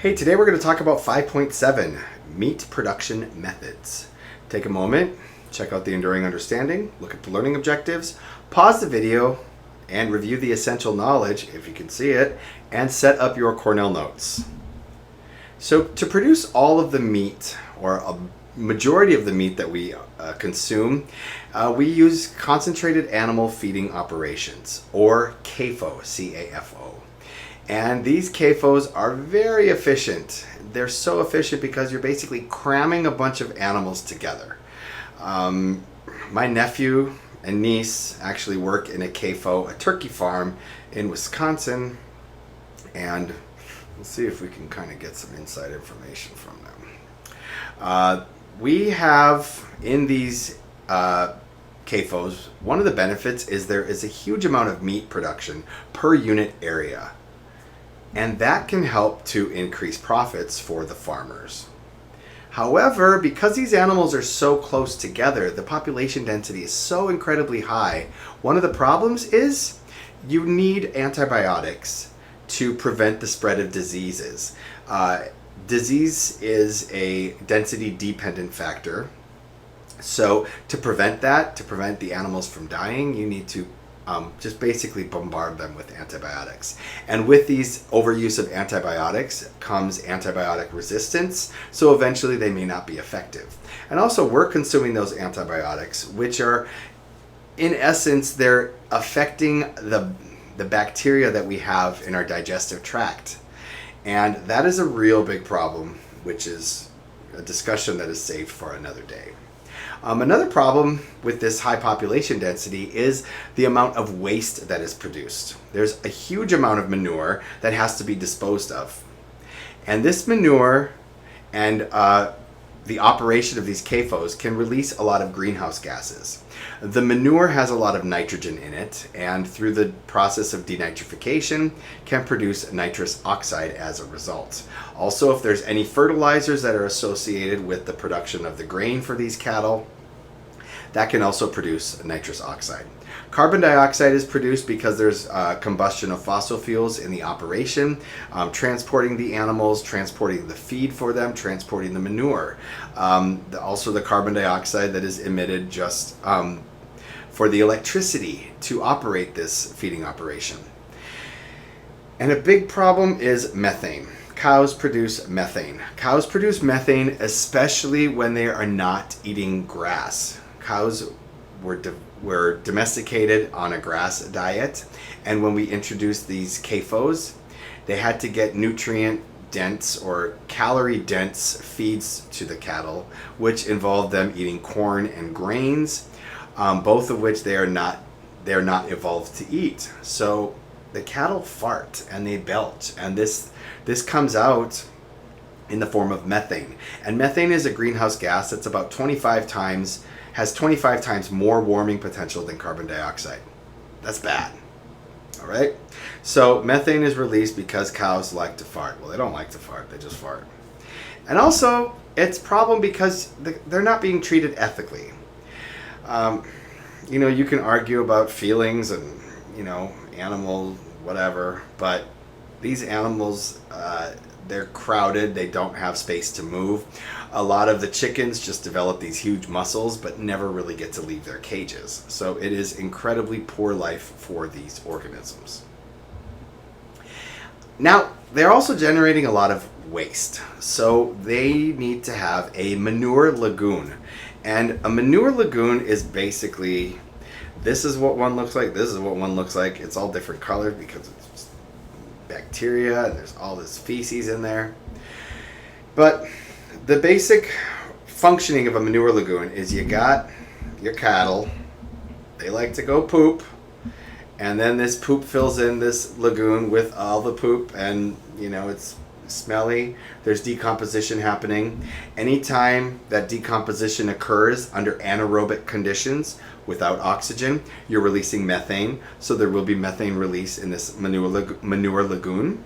Hey, today we're going to talk about 5.7 meat production methods. Take a moment, check out the Enduring Understanding, look at the learning objectives, pause the video, and review the essential knowledge, if you can see it, and set up your Cornell notes. So to produce all of the meat, or a majority of the meat that we consume, we use concentrated animal feeding operations, or CAFO, C-A-F-O. And these CAFOs are very efficient. They're so efficient because you're basically cramming a bunch of animals together. My nephew and niece actually work in a CAFO, a turkey farm in Wisconsin, and we'll see if we can kind of get some inside information from them. We have in these CAFOs, one of the benefits is there is a huge amount of meat production per unit area. And that can help to increase profits for the farmers. However, because these animals are so close together, the population density is so incredibly high, one of the problems is you need antibiotics to prevent the spread of diseases. Disease is a density dependent factor. So to prevent that, to prevent the animals from dying, you need to just basically bombard them with antibiotics. And with these overuse of antibiotics comes antibiotic resistance, so eventually they may not be effective. And also we're consuming those antibiotics, which are, in essence, they're affecting the bacteria that we have in our digestive tract. And that is a real big problem, which is a discussion that is saved for another day. Another problem with this high population density is the amount of waste that is produced. There's a huge amount of manure that has to be disposed of. And this manure and the operation of these CAFOs can release a lot of greenhouse gases. The manure has a lot of nitrogen in it, and through the process of denitrification can produce nitrous oxide as a result. Also, if there's any fertilizers that are associated with the production of the grain for these cattle, that can also produce nitrous oxide. Carbon dioxide is produced because there's combustion of fossil fuels in the operation, transporting the animals, transporting the feed for them, transporting the manure. Also the carbon dioxide that is emitted just for the electricity to operate this feeding operation. And a big problem is methane. Cows produce methane. Cows produce methane especially when they are not eating grass. Cows were domesticated on a grass diet, and when we introduced these CAFOs, they had to get nutrient dense or calorie dense feeds to the cattle, which involved them eating corn and grains, both of which they're not evolved to eat. So the cattle fart and they belch, and this comes out in the form of methane. And methane is a greenhouse gas that's about 25 times more warming potential than carbon dioxide. That's bad. All right? So methane is released because cows like to fart. Well, they don't like to fart, they just fart. And also, it's a problem because they're not being treated ethically. You can argue about feelings and, animal, whatever, but these animals, they're crowded, they don't have space to move. A lot of the chickens just develop these huge muscles but never really get to leave their cages. So it is incredibly poor life for these organisms. Now, they're also generating a lot of waste. So they need to have a manure lagoon. And a manure lagoon is basically, this is what one looks like, this is what one looks like. It's all different colors because it's bacteria and there's all this feces in there. But the basic functioning of a manure lagoon is you got your cattle, they like to go poop, and then this poop fills in this lagoon with all the poop, and it's smelly, there's decomposition happening. Anytime that decomposition occurs under anaerobic conditions without oxygen, you're releasing methane, so there will be methane release in this manure lagoon.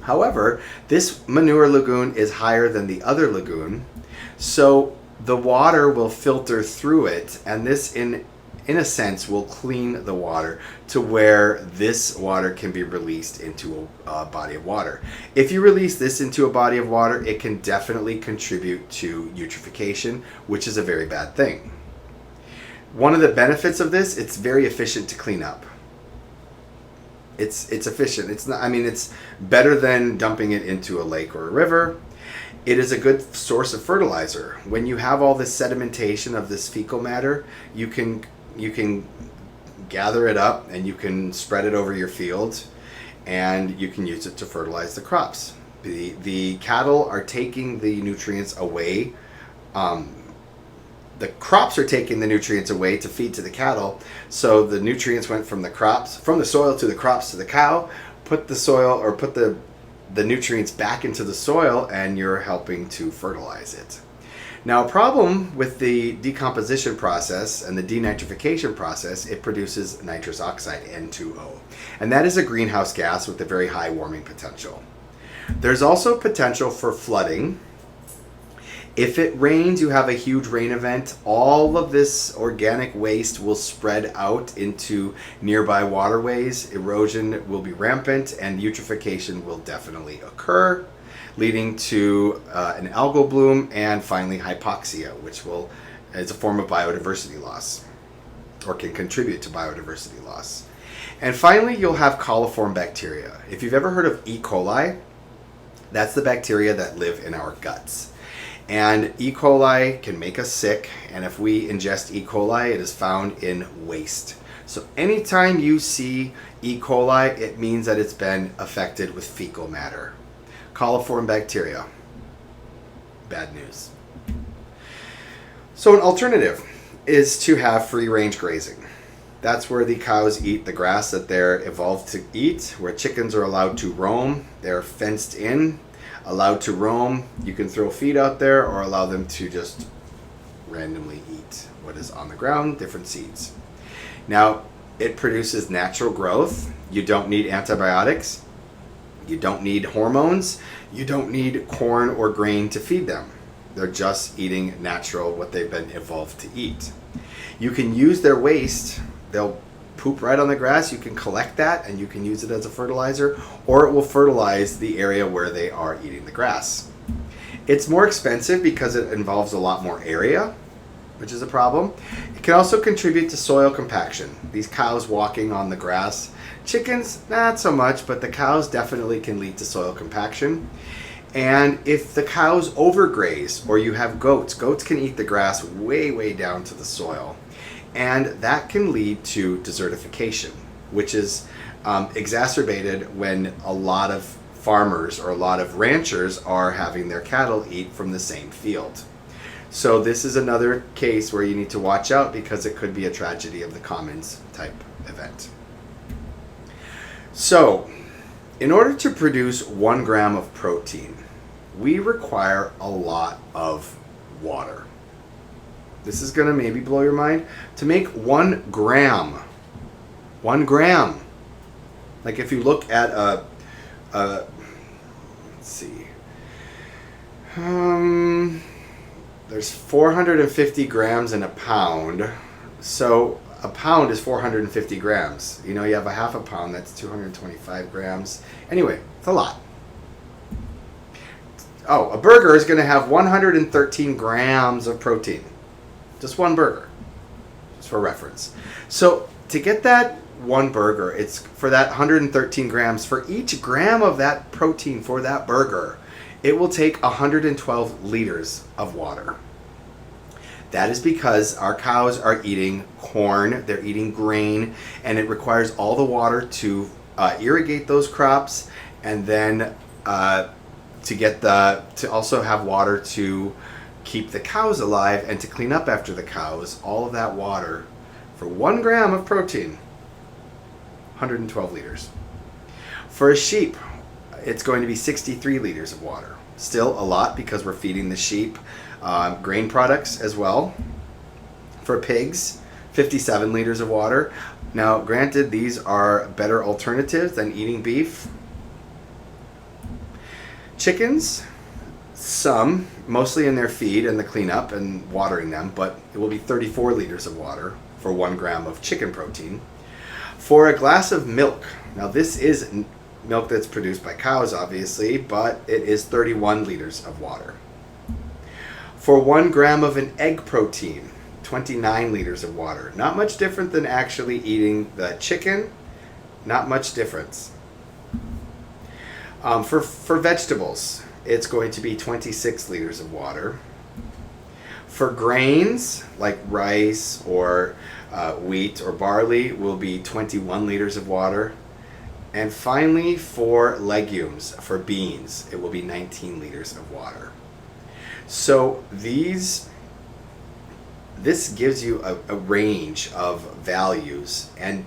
However, this manure lagoon is higher than the other lagoon, so the water will filter through it, and this in in a sense, will clean the water to where this water can be released into a body of water. If you release this into a body of water, it can definitely contribute to eutrophication, which is a very bad thing. One of the benefits of this, it's very efficient to clean up. It's efficient. It's not, I mean, it's better than dumping it into a lake or a river. It is a good source of fertilizer. When you have all this sedimentation of this fecal matter, you can gather it up and you can spread it over your field, and you can use it to fertilize the crops. The cattle are taking the nutrients away. The crops are taking the nutrients away to feed to the cattle. So the nutrients went from the crops, from the soil to the crops to the cow. Put the nutrients back into the soil, and you're helping to fertilize it. Now, a problem with the decomposition process and the denitrification process, it produces nitrous oxide, N2O. And that is a greenhouse gas with a very high warming potential. There's also potential for flooding. If it rains, you have a huge rain event, all of this organic waste will spread out into nearby waterways. Erosion will be rampant, and eutrophication will definitely occur, leading to an algal bloom and finally hypoxia, which is a form of biodiversity loss, or can contribute to biodiversity loss. And finally, you'll have coliform bacteria. If you've ever heard of E. coli, that's the bacteria that live in our guts. And E. coli can make us sick, and if we ingest E. coli, it is found in waste. So anytime you see E. coli, it means that it's been affected with fecal matter. Coliform bacteria. Bad news. So an alternative is to have free-range grazing. That's where the cows eat the grass that they're evolved to eat, where chickens are allowed to roam. They're fenced in, allowed to roam. You can throw feed out there or allow them to just randomly eat what is on the ground, different seeds. Now, it produces natural growth. You don't need antibiotics. You don't need hormones. You don't need corn or grain to feed them. They're just eating natural, what they've been evolved to eat. You can use their waste. They'll poop right on the grass. You can collect that and you can use it as a fertilizer, or it will fertilize the area where they are eating the grass. It's more expensive because it involves a lot more area, which is a problem. It can also contribute to soil compaction. These cows walking on the grass. Chickens, not so much, but the cows definitely can lead to soil compaction. And if the cows overgraze, or you have goats can eat the grass way down to the soil. And that can lead to desertification, which is exacerbated when a lot of farmers or a lot of ranchers are having their cattle eat from the same field. So this is another case where you need to watch out, because it could be a tragedy of the commons type event. So, in order to produce 1 gram of protein, we require a lot of water. This is going to maybe blow your mind. To make 1 gram, like if you look at let's see, there's 450 grams in a pound. So a pound is 450 grams. You know, you have a half a pound, that's 225 grams. Anyway, it's a lot. Oh, a burger is going to have 113 grams of protein. Just one burger, just for reference. So to get that one burger, it's for that 113 grams, for each gram of that protein for that burger, it will take 112 liters of water. That is because our cows are eating corn, they're eating grain, and it requires all the water to irrigate those crops, and then to also have water to keep the cows alive and to clean up after the cows. All of that water for 1 gram of protein, 112 liters. For a sheep, it's going to be 63 liters of water. Still a lot, because we're feeding the sheep grain products as well. For pigs, 57 liters of water. Now, granted, these are better alternatives than eating beef. Chickens, mostly in their feed and the cleanup and watering them, but it will be 34 liters of water. for 1 gram of chicken protein. For a glass of milk, now this is milk that's produced by cows obviously, but it is 31 liters of water. For 1 gram of an egg protein, 29 liters of water. Not much different than actually eating the chicken, not much difference. For vegetables, it's going to be 26 liters of water. For grains, like rice or wheat or barley, will be 21 liters of water. And finally, for legumes, for beans, it will be 19 liters of water. So this gives you a range of values, and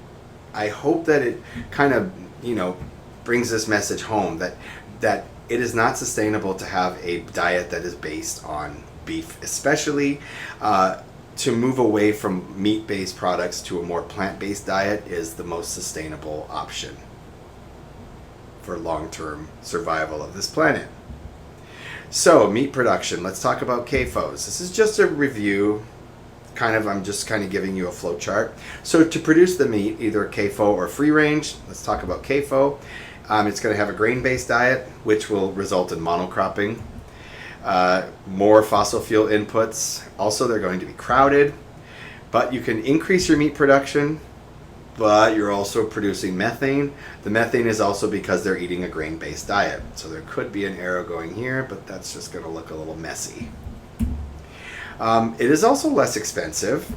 I hope that it kind of, brings this message home that it is not sustainable to have a diet that is based on beef, especially to move away from meat-based products to a more plant-based diet is the most sustainable option for long-term survival of this planet. So, meat production. Let's talk about CAFOs. This is just a review. I'm just giving you a flow chart. So to produce the meat, either CAFO or free range, let's talk about CAFO. It's going to have a grain-based diet, which will result in monocropping. More fossil fuel inputs. Also, they're going to be crowded. But you can increase your meat production, but you're also producing methane. The methane is also because they're eating a grain-based diet. So there could be an arrow going here, but that's just going to look a little messy. It is also less expensive,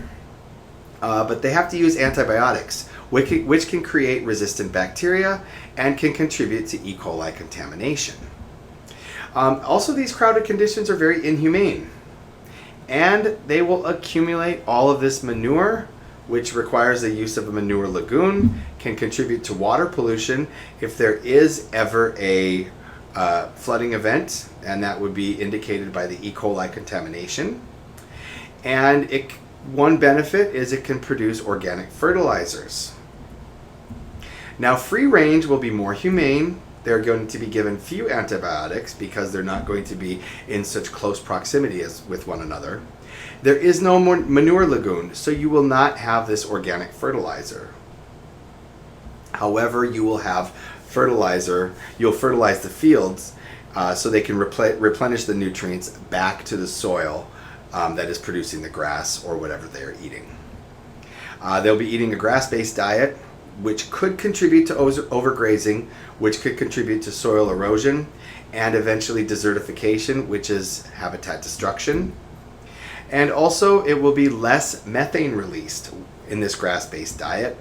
but they have to use antibiotics, which can create resistant bacteria and can contribute to E. coli contamination. Also, these crowded conditions are very inhumane, and they will accumulate all of this manure, which requires the use of a manure lagoon, can contribute to water pollution if there is ever a flooding event, and that would be indicated by the E. coli contamination. And one benefit is it can produce organic fertilizers. Now, free range will be more humane. They're going to be given few antibiotics because they're not going to be in such close proximity with one another. There is no more manure lagoon, so you will not have this organic fertilizer. However, you will have fertilizer. You'll fertilize the fields so they can replenish the nutrients back to the soil that is producing the grass or whatever they're eating. They'll be eating a grass-based diet, which could contribute to overgrazing, which could contribute to soil erosion, and eventually desertification, which is habitat destruction. And also, it will be less methane released in this grass-based diet.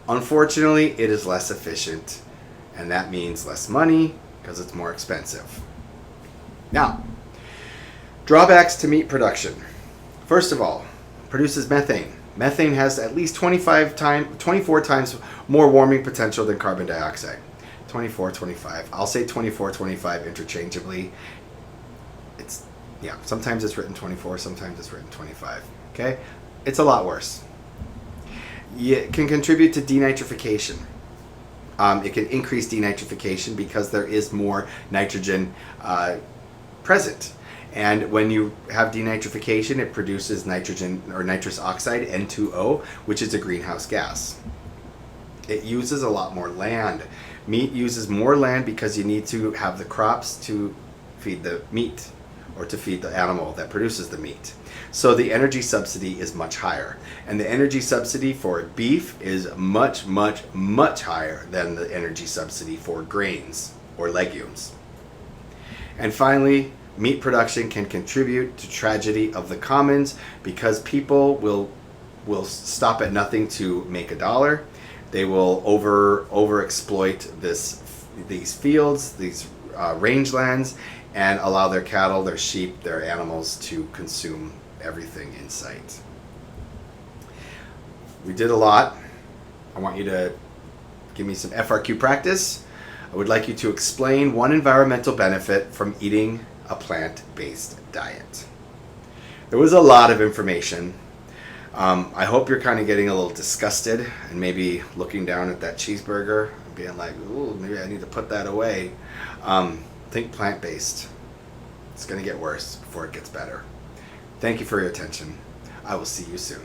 Unfortunately, it is less efficient, and that means less money because it's more expensive. Now, drawbacks to meat production. First of all, produces methane. Methane has at least 24 times more warming potential than carbon dioxide. 24, 25. I'll say 24, 25 interchangeably. Sometimes it's written 24, sometimes it's written 25. Okay? It's a lot worse. It can contribute to denitrification. It can increase denitrification because there is more nitrogen present. And when you have denitrification, it produces nitrogen or nitrous oxide, N2O, which is a greenhouse gas. It uses a lot more land. Meat uses more land because you need to have the crops to feed the meat or to feed the animal that produces the meat. So the energy subsidy is much higher. And the energy subsidy for beef is much, much, much higher than the energy subsidy for grains or legumes. And finally, meat production can contribute to tragedy of the commons because people will stop at nothing to make a dollar. They will over exploit these fields, these rangelands, and allow their cattle, their sheep, their animals to consume everything in sight. We did a lot. I want you to give me some FRQ practice. I would like you to explain one environmental benefit from eating a plant-based diet. There was a lot of information. I hope you're kind of getting a little disgusted and maybe looking down at that cheeseburger and being like, ooh, maybe I need to put that away. Think plant-based. It's going to get worse before it gets better. Thank you for your attention. I will see you soon.